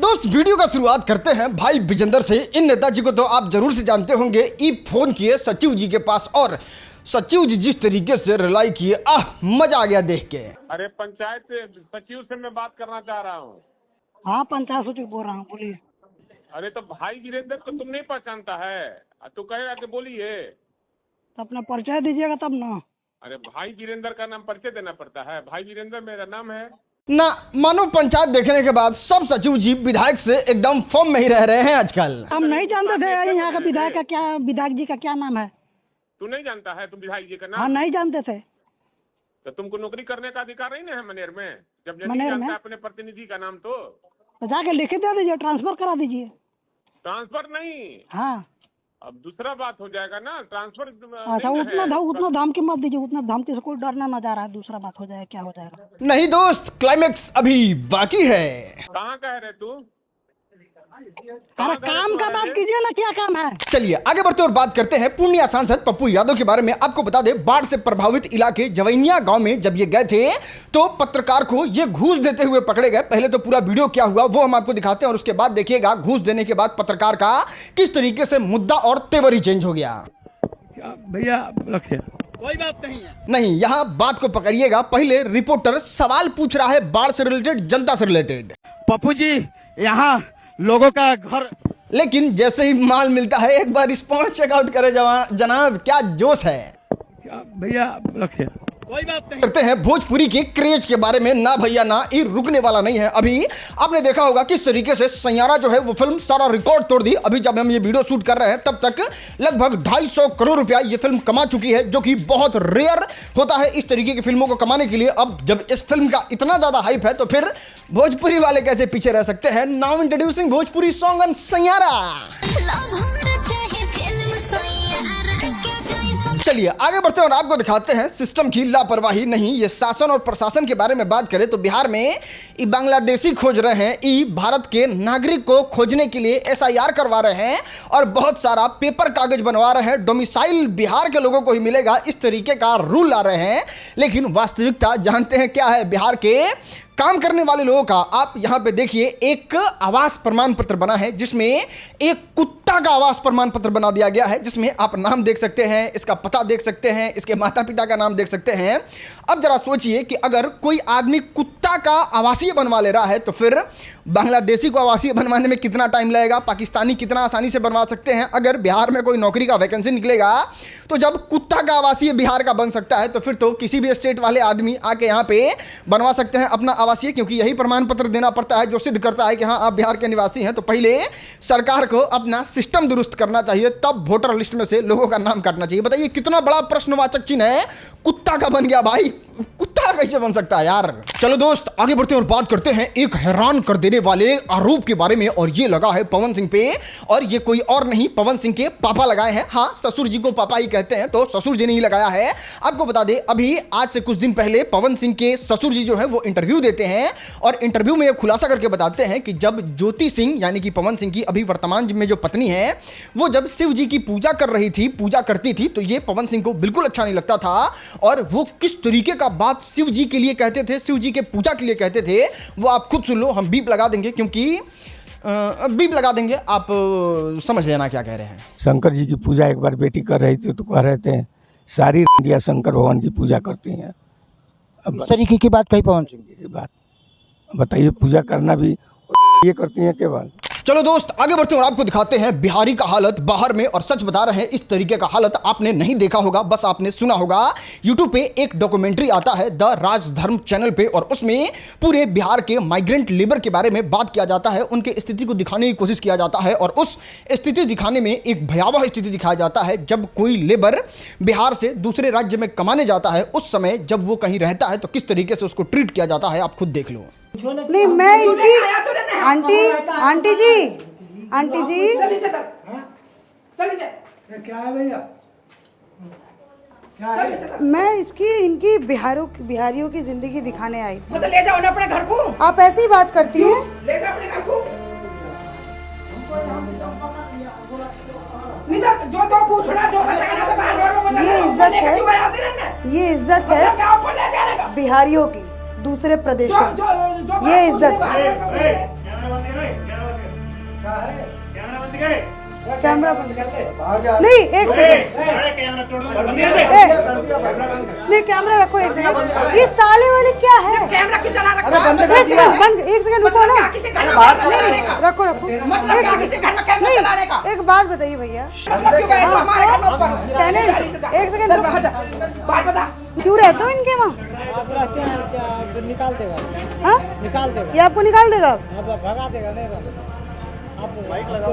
दोस्त वीडियो का शुरुआत करते हैं भाई विजेंदर से। इन नेताजी को तो आप जरूर से जानते होंगे। ई फोन किए सचिव जी के पास और सचिव जी जिस तरीके से रिलाई किए, मजा आ गया देख के। अरे पंचायत सचिव से मैं बात करना चाह रहा हूँ। हाँ, पंचायत सचिव बोल रहा हूँ, बोलिए। अरे तो भाई वीरेंद्र को तुम नहीं पहचानता है, तू कहेगा कि बोलिए। तो अपना परिचय दीजिएगा तब ना। अरे भाई वीरेंद्र का नाम परिचय देना पड़ता है। भाई वीरेंद्र मेरा नाम है ना। मानो पंचायत देखने के बाद सब सचिव जी विधायक से एकदम फॉर्म में ही रह रहे हैं आजकल। हम नहीं जानते थे यहाँ का विधायक जी का क्या नाम है। तू नहीं जानता है तुम विधायक जी का नाम? हाँ, नहीं जानते थे। तो तुमको नौकरी करने का अधिकार नहीं ना है मनेर में, जब नहीं मनेर जानता में? अपने प्रतिनिधि का नाम तो जाके लिख दे दीजिए, ट्रांसफर करा दीजिए। ट्रांसफर नहीं। हाँ, अब दूसरा बात हो जाएगा ना, ट्रांसफर अच्छा, उतना धमकी मत दीजिए। उतना धमकी से कोई डरना ना जा रहा है। दूसरा बात हो जाए, क्या हो जाएगा। नहीं दोस्त, क्लाइमेक्स अभी बाकी है। कहाँ कह रहे तू? अरे काम का बात कीजिए ना, क्या काम है। चलिए आगे बढ़ते और बात करते हैं पूर्णिया सांसद पप्पू यादव के बारे में। आपको बता दें, बाढ़ से प्रभावित इलाके जवैनिया गांव में जब ये गए थे तो पत्रकार को ये घूस देते हुए पकड़े गए। पहले तो पूरा वीडियो क्या हुआ वो हम आपको दिखाते हैं और उसके बाद देखिएगा घूस देने के बाद पत्रकार का किस तरीके से मुद्दा और तेवर ही चेंज हो गया। भैया रखिए, कोई बात नहीं है। नहीं, यहाँ बात को पकड़िएगा। पहले रिपोर्टर सवाल पूछ रहा है बाढ़ से रिलेटेड, जनता से रिलेटेड। पप्पू जी, यहाँ लोगों का घर, लेकिन जैसे ही माल मिलता है एक बार रिस्पॉन्स चेकआउट करे जनाब, क्या जोश है। भैया रखिए, कोई बात नहीं। करते हैं भोजपुरी के क्रेज के बारे में। ना भैया ना, ये रुकने वाला नहीं है। अभी आपने देखा होगा किस तरीके से सैयारा जो है वो फिल्म सारा रिकॉर्ड तोड़ दी। अभी जब हम ये वीडियो शूट कर रहे हैं तब तक लगभग 250 करोड़ रुपया ये फिल्म कमा चुकी है, जो कि बहुत रेयर होता है इस तरीके की फिल्मों को कमाने के लिए। अब जब इस फिल्म का इतना ज्यादा हाइप है तो फिर भोजपुरी वाले कैसे पीछे रह सकते हैं। Now introducing Bhojpuri song on Saiyaara. चलिए आगे बढ़ते हैं और आपको दिखाते हैं सिस्टम की लापरवाही नहीं, ये शासन और प्रशासन के बारे में बात करें तो बिहार में ई बांग्लादेशी खोज रहे हैं, ई भारत के नागरिक को खोजने के लिए SIR करवा रहे हैं और बहुत सारा पेपर कागज बनवा रहे हैं। डोमिसाइल बिहार के लोगों को ही मिलेगा, इस तरीके का रूल ला रहे हैं। लेकिन वास्तविकता जानते हैं क्या है बिहार के काम करने वाले लोगों का। आप यहां पे देखिए, एक आवास प्रमाण पत्र बना है जिसमें एक कुत्ता का आवास प्रमाण पत्र बना दिया गया है, जिसमें आप नाम देख सकते हैं, इसका पता देख सकते हैं, इसके माता पिता का नाम देख सकते हैं। अब जरा सोचिए कि अगर कोई आदमी कुत्ता का आवासीय बनवा ले रहा है तो फिर बांग्लादेशी को आवासीय बनवाने में कितना टाइम लगेगा, पाकिस्तानी कितना आसानी से बनवा सकते हैं। अगर बिहार में कोई नौकरी का वैकेंसी निकलेगा तो जब कुत्ता का आवासीय बिहार का बन सकता है तो फिर तो किसी भी स्टेट वाले आदमी आके यहाँ पे बनवा सकते हैं अपना आवासीय, क्योंकि यही प्रमाण पत्र देना पड़ता है जो सिद्ध करता है कि हाँ आप बिहार के निवासी हैं। तो पहले सरकार को अपना सिस्टम दुरुस्त करना चाहिए, तब वोटर लिस्ट में से लोगों का नाम काटना चाहिए। बताइए कितना बड़ा प्रश्नवाचक चिन्ह है, कुत्ता का बन गया भाई। कुत्ता कैसे बन सकता है यार। चलो दोस्त आगे बढ़ते हैं और बात करते हैं एक हैरान कर देने वाले आरोप के बारे में, और ये लगा है पवन सिंह पे। और ये कोई और नहीं, पवन सिंह के पापा लगाए हैं। हाँ, ससुर जी को पापा ही कहते हैं तो ससुर जी ने ही लगाया है। आपको बता दें, अभी आज से कुछ दिन पहले पवन सिंह के ससुर जी जो है वो इंटरव्यू देते हैं और इंटरव्यू में ये खुलासा करके बताते हैं कि जब ज्योति सिंह यानी कि पवन सिंह की अभी वर्तमान में जो पत्नी है वो जब शिव जी की पूजा करती थी तो ये पवन सिंह को बिल्कुल अच्छा नहीं लगता था। और वो किस तरीके का बात शिव जी के लिए कहते थे, शिव जी के पूजा के लिए कहते थे, वो आप खुद सुन लो। हम बीप लगा देंगे, क्योंकि बीप लगा देंगे, आप समझ लेना क्या कह रहे हैं। शंकर जी की पूजा एक बार बेटी कर रही थी तो कह रहे थे सारी इंडिया शंकर भगवान की पूजा करती हैं। अब इस तरीके की बात कही पवन सिंह की बात बताइए, पूजा करना भी ये करती हैं केवल। चलो दोस्त आगे बढ़ते हैं और आपको दिखाते हैं बिहारी का हालत बाहर में। और सच बता रहे हैं, इस तरीके का हालत आपने नहीं देखा होगा, बस आपने सुना होगा। यूट्यूब पे एक डॉक्यूमेंट्री आता है द राजधर्म चैनल पे, और उसमें पूरे बिहार के माइग्रेंट लेबर के बारे में बात किया जाता है, उनके स्थिति को दिखाने की कोशिश किया जाता है। और उस स्थिति दिखाने में एक भयावह स्थिति दिखाया जाता है जब कोई लेबर बिहार से दूसरे राज्य में कमाने जाता है। उस समय जब वो कहीं रहता है तो किस तरीके से उसको ट्रीट किया जाता है, आप खुद देख लो। नहीं, मैं इनकी आंटी जी क्या है भैया, मैं इनकी बिहारियों की जिंदगी दिखाने आई थी। मतलब ले जाओ ना अपने घर को। आप ऐसी ही बात करती हैं? ले जाओ अपने घर को। नहीं तो जो पूछना जो बताना तो बाहर में बता। ये इज्जत है, ये इज्जत है बिहारियों की दूसरे प्रदेशों, ये इज्जत है। कैमरा बंद कर दे। नहीं, एक सेकंड। नहीं, कैमरा रखो एक सेकंड। ये साले वाले क्या है? कैमरा क्यों चला रखा है? एक सेकंड बंद, एक सेकंड रुको ना। किसी घर में कैमरा चलाने का? रखो रखो। मतलब क्या किसी घर में कैमरा चलाने का? एक बात बताइए भैया, मतलब क्यों गए तो हमारे घर में ऊपर? टेनेंट, एक सेकंड चल रुको। बाहर जा। बाहर बता। क्यों रहते हो इनके वहाँ? निकाल देगा, हाँ? निकाल देगा, ये आपको निकाल देगा? अब भगा देगा, नहीं आप बाइक लगाओ।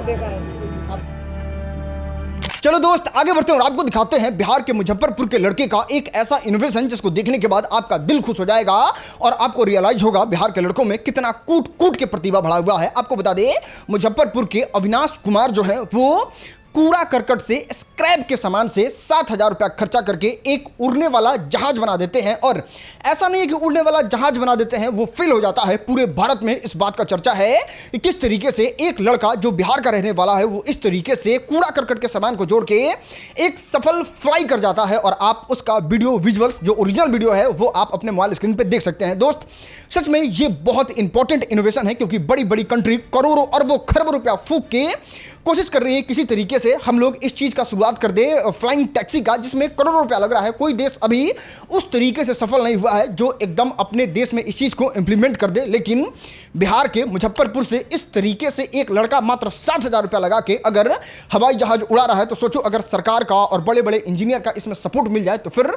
चलो दोस्त आगे बढ़ते हैं और आपको दिखाते हैं बिहार के मुजफ्फरपुर के लड़के का एक ऐसा इनोवेशन जिसको देखने के बाद आपका दिल खुश हो जाएगा और आपको रियलाइज होगा बिहार के लड़कों में कितना कूट कूट के प्रतिभा बढ़ा हुआ है। आपको बता दें, मुजफ्फरपुर के अविनाश कुमार जो है वो कूड़ा करकट से स्क्रैप के सामान से 7,000 रुपया खर्चा करके एक उड़ने वाला जहाज बना देते हैं। और ऐसा नहीं है कि उड़ने वाला जहाज बना देते हैं, वो फेल हो जाता है। पूरे भारत में इस बात का चर्चा है कि किस तरीके से एक लड़का जो बिहार का रहने वाला है वो इस तरीके से कूड़ा करकट के सामान को जोड़ के एक सफल फ्लाई कर जाता है। और आप उसका वीडियो विजुअल्स जो ओरिजिनल वीडियो है वो आप अपने मोबाइल स्क्रीन पर देख सकते हैं। दोस्त सच में ये बहुत इंपॉर्टेंट इनोवेशन है, क्योंकि बड़ी बड़ी कंट्री करोड़ों अरबों खरबों रुपया फूंक के कोशिश कर रही है किसी तरीके से हम लोग इस चीज का शुरुआत कर दे फ्लाइंग टैक्सी का, जिसमें करोड़ों रुपया लग रहा है। कोई देश अभी उस तरीके से सफल नहीं हुआ है जो एकदम अपने देश में इस चीज को इंप्लीमेंट कर दे। लेकिन बिहार के मुजफ्फरपुर से इस तरीके से एक लड़का मात्र 7,000 रुपया लगा के अगर हवाई जहाज उड़ा रहा है, तो सोचो अगर सरकार का और बड़े बड़े इंजीनियर का इसमें सपोर्ट मिल जाए तो फिर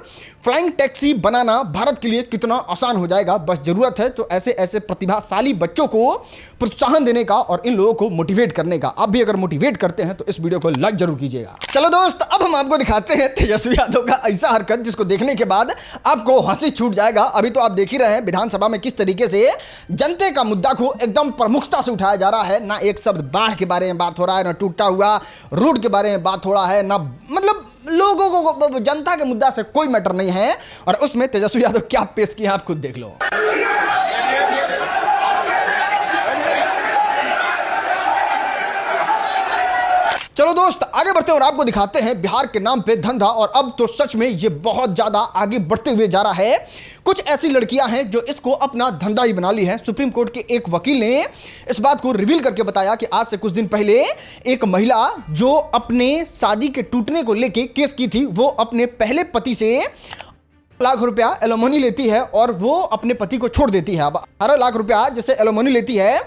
फ्लाइंग टैक्सी बनाना भारत के लिए कितना आसान हो जाएगा। बस जरूरत है तो ऐसे ऐसे प्रतिभाशाली बच्चों को प्रोत्साहन देने का और इन लोगों को मोटिवेट करने का। आप भी अगर मोटिवेट करते हैं तो इस वीडियो को लाइक जरूर कीजिएगा। चलो दोस्त अब हम आपको दिखाते हैं तेजस्वी यादव का ऐसा हरकत जिसको देखने के बाद आपको हंसी छूट जाएगा। अभी तो आप देख ही रहे हैं विधानसभा में किस तरीके से जनता का मुद्दा को एकदम प्रमुखता से उठाया जा रहा है। ना एक शब्द बाढ़ के बारे में बात हो रहा है, ना टूटा हुआ रोड के बारे में बात हो रहा है, ना मतलब लोगों को जनता के मुद्दा से कोई मैटर नहीं है। और उसमें तेजस्वी यादव क्या पेश किया आप खुद देख लो। चलो दोस्त आगे बढ़ते हैं और आपको दिखाते हैं बिहार के नाम पे धंधा। और अब तो सच में ये बहुत ज्यादा आगे बढ़ते हुए जा रहा है। कुछ ऐसी लड़कियां हैं जो इसको अपना धंधा ही बना ली है। सुप्रीम कोर्ट के एक वकील ने इस बात को रिवील करके बताया कि आज से कुछ दिन पहले एक महिला जो अपने शादी के टूटने को लेके केस की थी, वो अपने पहले पति से लाख रुपया एलिमनी लेती है और वो अपने पति को छोड़ देती है। अब 18 लाख रुपया जैसे एलिमनी लेती है,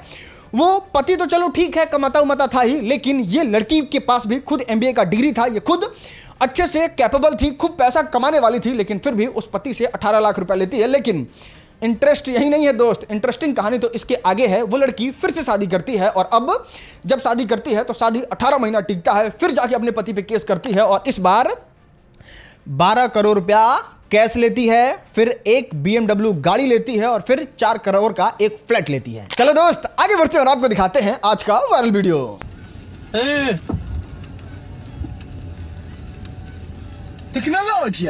वो पति तो चलो ठीक है कमाता उमाता था ही, लेकिन ये लड़की के पास भी खुद MBA का डिग्री था, ये खुद अच्छे से कैपेबल थी, खूब पैसा कमाने वाली थी, लेकिन फिर भी उस पति से 18 लाख रुपया लेती है। लेकिन इंटरेस्ट यही नहीं है दोस्त, इंटरेस्टिंग कहानी तो इसके आगे है। वो लड़की फिर से शादी करती है और अब जब शादी करती है तो शादी 18 महीना टिकता है, फिर जाके अपने पति पे केस करती है और इस बार 12 करोड़ रुपया कैश लेती है, फिर एक BMW गाड़ी लेती है और फिर 4 करोड़ का एक फ्लैट लेती है। चलो दोस्त आगे बढ़ते हैं और आपको दिखाते हैं आज का वायरल वीडियो। टेक्नोलॉजी